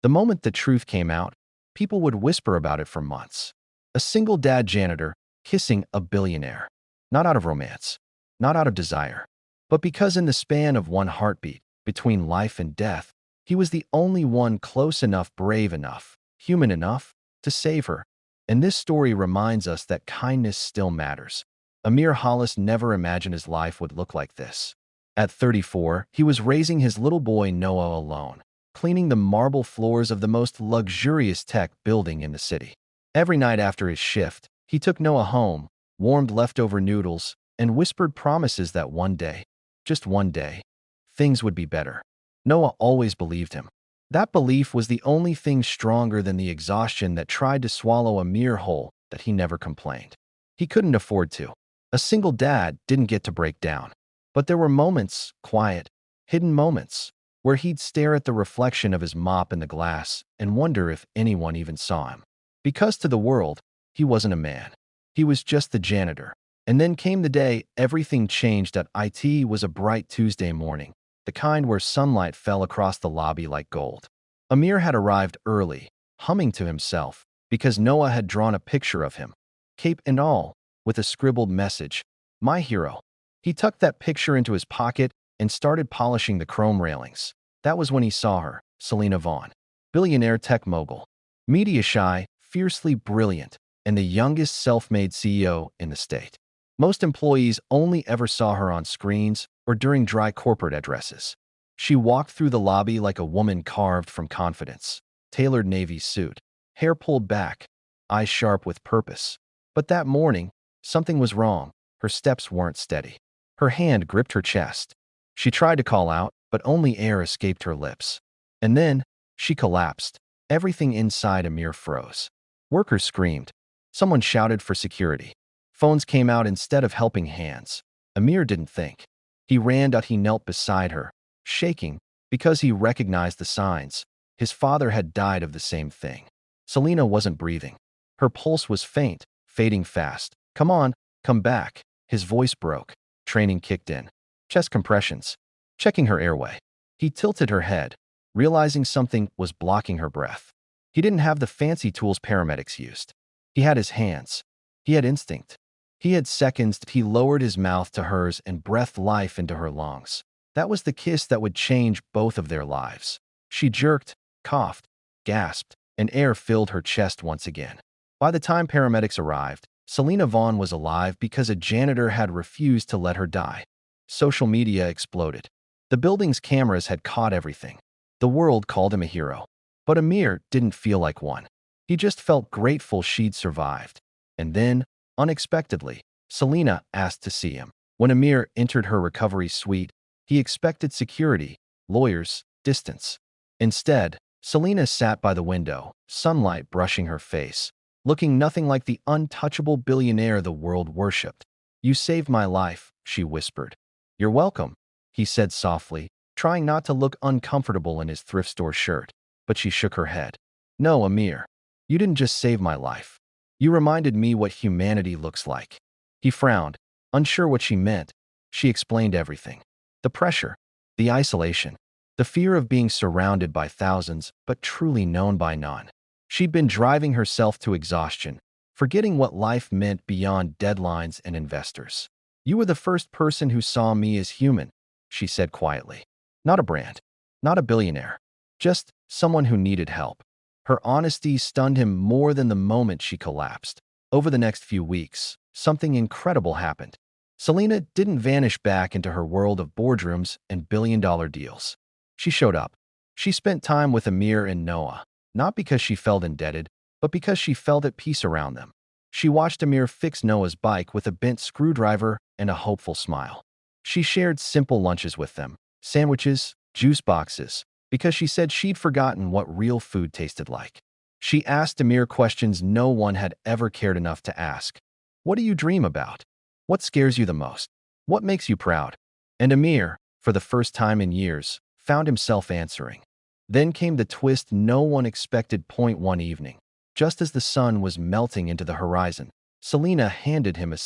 The moment the truth came out, people would whisper about it for months. A single dad janitor kissing a billionaire. Not out of romance, not out of desire, but because in the span of one heartbeat, between life and death, he was the only one close enough, brave enough, human enough to save her. And this story reminds us that kindness still matters. Amir Hollis never imagined his life would look like this. At 34, he was raising his little boy Noah alone, cleaning the marble floors of the most luxurious tech building in the city. Every night after his shift, he took Noah home, warmed leftover noodles, and whispered promises that one day, just one day, things would be better. Noah always believed him. That belief was the only thing stronger than the exhaustion that tried to swallow Amir whole. That he never complained. He couldn't afford to. A single dad didn't get to break down. But there were moments, quiet, hidden moments, where he'd stare at the reflection of his mop in the glass and wonder if anyone even saw him. Because to the world, he wasn't a man. He was just the janitor. And then came the day everything changed. It was a bright Tuesday morning, the kind where sunlight fell across the lobby like gold. Amir had arrived early, humming to himself, because Noah had drawn a picture of him, cape and all, with a scribbled message, "My hero." He tucked that picture into his pocket and started polishing the chrome railings. That was when he saw her, Selena Vaughn, billionaire tech mogul, media-shy, fiercely brilliant, and the youngest self-made CEO in the state. Most employees only ever saw her on screens or during dry corporate addresses. She walked through the lobby like a woman carved from confidence, tailored navy suit, hair pulled back, eyes sharp with purpose. But that morning, something was wrong. Her steps weren't steady. Her hand gripped her chest. She tried to call out, but only air escaped her lips. And then, she collapsed. Everything inside Amir froze. Workers screamed. Someone shouted for security. Phones came out instead of helping hands. Amir didn't think. He ran out. He knelt beside her, shaking, because he recognized the signs. His father had died of the same thing. Selena wasn't breathing. Her pulse was faint, fading fast. "Come on, come back." His voice broke. Training kicked in. Chest compressions. Checking her airway. He tilted her head, realizing something was blocking her breath. He didn't have the fancy tools paramedics used. He had his hands. He had instinct. He had seconds. He lowered his mouth to hers and breathed life into her lungs. That was the kiss that would change both of their lives. She jerked, coughed, gasped, and air filled her chest once again. By the time paramedics arrived, Selena Vaughn was alive because a janitor had refused to let her die. Social media exploded. The building's cameras had caught everything. The world called him a hero. But Amir didn't feel like one. He just felt grateful she'd survived. And then, unexpectedly, Selena asked to see him. When Amir entered her recovery suite, he expected security, lawyers, distance. Instead, Selena sat by the window, sunlight brushing her face, looking nothing like the untouchable billionaire the world worshipped. "You saved my life," she whispered. "You're welcome," he said softly, trying not to look uncomfortable in his thrift store shirt. But she shook her head. "No, Amir. You didn't just save my life. You reminded me what humanity looks like." He frowned, unsure what she meant. She explained everything. The pressure, the isolation, the fear of being surrounded by thousands but truly known by none. She'd been driving herself to exhaustion, forgetting what life meant beyond deadlines and investors. "You were the first person who saw me as human," she said quietly. "Not a brand, not a billionaire, just someone who needed help." Her honesty stunned him more than the moment she collapsed. Over the next few weeks, something incredible happened. Selena didn't vanish back into her world of boardrooms and billion-dollar deals. She showed up. She spent time with Amir and Noah, not because she felt indebted, but because she felt at peace around them. She watched Amir fix Noah's bike with a bent screwdriver and a hopeful smile. She shared simple lunches with them, sandwiches, juice boxes, because she said she'd forgotten what real food tasted like. She asked Amir questions no one had ever cared enough to ask. "What do you dream about? What scares you the most? What makes you proud?" And Amir, for the first time in years, found himself answering. Then came the twist no one expected. One evening, just as the sun was melting into the horizon, Selena handed him a